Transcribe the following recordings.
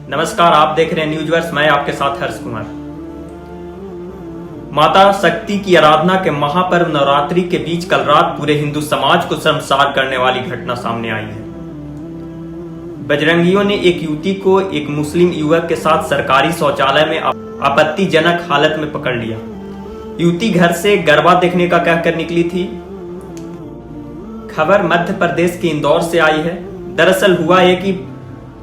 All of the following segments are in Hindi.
नमस्कार, आप देख रहे हैं न्यूज वर्स। मैं आपके साथ हर्ष कुमार। माता शक्ति की आराधना के महापर्व नवरात्रि के बीच कल रात पूरे हिंदू समाज को शर्मसार करने वाली घटना सामने आई है। बजरंगियों ने एक युवती को एक मुस्लिम युवक के साथ सरकारी शौचालय में आपत्तिजनक हालत में पकड़ लिया। युवती घर से गरबा देखने का कहकर निकली थी। खबर मध्य प्रदेश के इंदौर से आई है। दरअसल हुआ है कि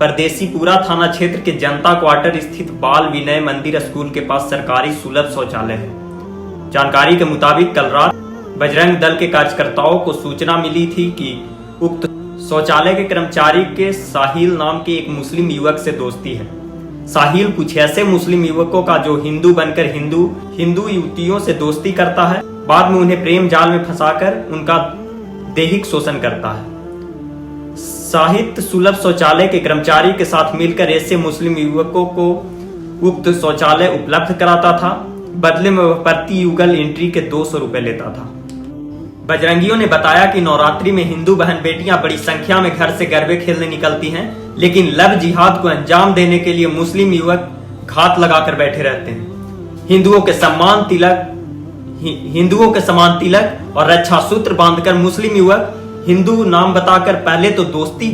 परदेसीपुरा थाना क्षेत्र के जनता क्वार्टर स्थित बाल विनय मंदिर स्कूल के पास सरकारी सुलभ शौचालय है। जानकारी के मुताबिक कल रात बजरंग दल के कार्यकर्ताओं को सूचना मिली थी कि उक्त शौचालय के कर्मचारी के साहिल नाम के एक मुस्लिम युवक से दोस्ती है। साहिल कुछ ऐसे मुस्लिम युवकों का जो हिंदू बनकर हिंदू युवतियों से दोस्ती करता है, बाद में उन्हें प्रेम जाल में फंसाकर उनका दैहिक शोषण करता है। साहित्य सुलभ शौचालय के कर्मचारी के साथ मिलकर ऐसे मुस्लिम युवकों को उक्त शौचालय उपलब्ध कराता था। बदले में वह प्रति युगल एंट्री के 200 रुपए लेता था। बजरंगियों ने बताया कि नवरात्रि में हिंदू बहन बेटियां बड़ी संख्या में घर से गरबे खेलने निकलती हैं, लेकिन लव जिहाद को अंजाम देने के लिए मुस्लिम युवक घात लगाकर बैठे रहते हैं। हिंदुओं के समान तिलक और रक्षा सूत्र बांधकर मुस्लिम युवक हिंदू नाम बताकर पहले तो दोस्ती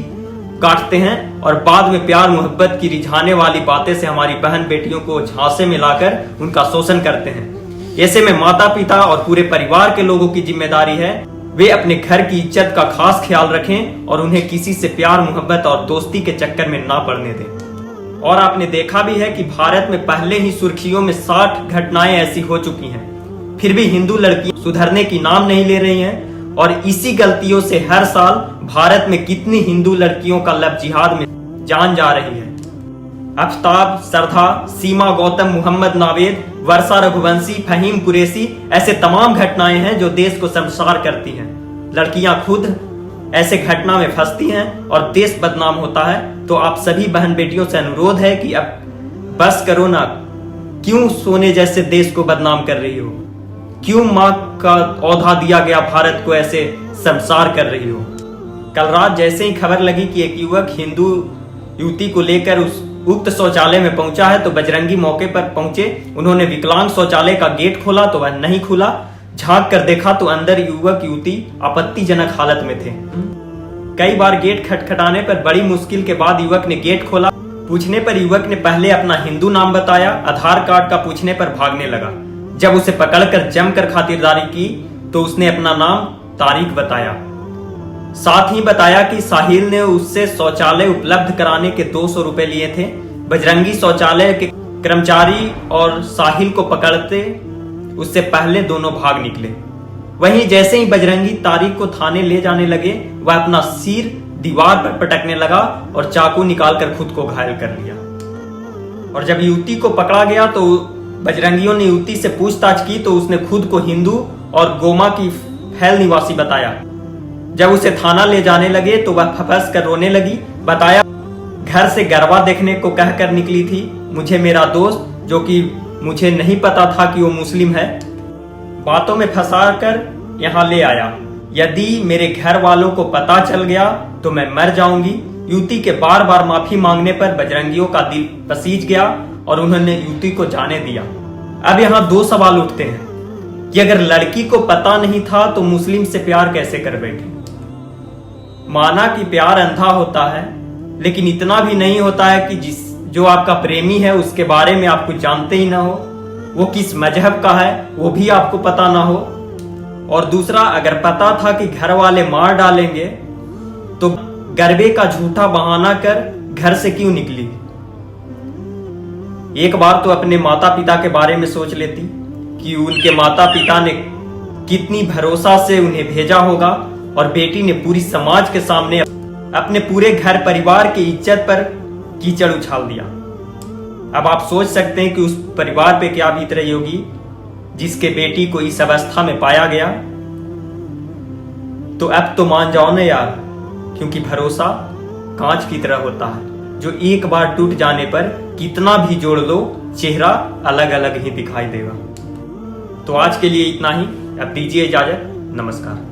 काटते हैं और बाद में प्यार मोहब्बत की रिझाने वाली बातें से हमारी बहन बेटियों को झांसे में लाकर उनका शोषण करते हैं। ऐसे में माता पिता और पूरे परिवार के लोगों की जिम्मेदारी है वे अपने घर की इज्जत का खास ख्याल रखें और उन्हें किसी से प्यार मोहब्बत और दोस्ती के चक्कर में ना पड़ने दें। और आपने देखा भी है कि भारत में पहले ही सुर्खियों में 60 घटनाएं ऐसी हो चुकी हैं, फिर भी हिंदू लड़कियां सुधरने की नाम नहीं ले रही हैं। और इसी गलतियों से हर साल भारत में कितनी हिंदू लड़कियों का लव जिहाद में जान जा रही है। आफ्ताब, श्रद्धा, सीमा गौतम, मोहम्मद नावेद, वर्षा रघुवंशी, फहीम कुरैशी, ऐसे तमाम घटनाएं हैं जो देश को शर्मसार करती हैं। लड़कियां खुद ऐसे घटना में फंसती हैं और देश बदनाम होता है। तो आप सभी बहन बेटियों से अनुरोध है कि अब बस करो ना। क्यों सोने जैसे देश को बदनाम कर रही हो? क्यों मां का औधा दिया गया भारत को ऐसे शर्मसार कर रही हो? कल रात जैसे ही खबर लगी कि एक युवक हिंदू युवती को लेकर उस उक्त शौचालय में पहुंचा है, तो बजरंगी मौके पर पहुंचे। उन्होंने विकलांग शौचालय का गेट खोला तो वह नहीं खुला। झांक कर देखा तो अंदर युवक युवती आपत्तिजनक हालत में थे। कई बार गेट खटखटाने पर बड़ी मुश्किल के बाद युवक ने गेट खोला। पूछने पर युवक ने पहले अपना हिंदू नाम बताया। आधार कार्ड का पूछने पर भागने लगा। जब उसे पकड़कर जमकर खातिरदारी की तो उसने अपना नाम तारिक बताया। साथ ही बताया कि साहिल ने उससे शौचालय उपलब्ध कराने के 200 रुपए लिए थे। बजरंगी शौचालय के कर्मचारी और साहिल को पकड़ते उससे पहले दोनों भाग निकले। वहीं जैसे ही बजरंगी तारिक को थाने ले जाने लगे, वह अपना सिर दीवार पर पटकने लगा और चाकू निकालकर खुद को घायल कर लिया। और जब युवती को पकड़ा गया तो बजरंगियों ने युवती से पूछताछ की तो उसने खुद को हिंदू और गोमा की फैल निवासी बताया। जब उसे थाना ले जाने लगे तो वह फपस कर रोने लगी। बताया घर से गरबा देखने को कहकर निकली थी। मुझे मेरा दोस्त, जो कि मुझे नहीं पता था कि वो मुस्लिम है, बातों में फंसा कर यहाँ ले आया। यदि मेरे घर वालों को पता चल गया तो मैं मर जाऊंगी। युवती के बार बार माफी मांगने पर बजरंगियों का दिल पसीज गया और उन्होंने युवती को जाने दिया। अब यहाँ 2 सवाल उठते हैं कि अगर लड़की को पता नहीं था तो मुस्लिम से प्यार कैसे कर बैठी? माना कि प्यार अंधा होता है, लेकिन इतना भी नहीं होता है कि जो आपका प्रेमी है उसके बारे में आप कुछ जानते ही ना हो, वो किस मजहब का है वो भी आपको पता ना हो। और दूसरा, अगर पता था कि घर वाले मार डालेंगे तो गरबे का झूठा बहाना कर घर से क्यों निकली? एक बार तो अपने माता पिता के बारे में सोच लेती कि उनके माता पिता ने कितनी भरोसा से उन्हें भेजा होगा और बेटी ने पूरी समाज के सामने अपने पूरे घर परिवार की इज्जत पर कीचड़ उछाल दिया। अब आप सोच सकते हैं कि उस परिवार पे क्या बीत रही होगी जिसके बेटी को इस अवस्था में पाया गया। तो अब तो मान जाओ ना यार, क्योंकि भरोसा कांच की तरह होता है, जो एक बार टूट जाने पर कितना भी जोड़ लो चेहरा अलग अलग ही दिखाई देगा। तो आज के लिए इतना ही। अब दीजिए इजाजत। नमस्कार।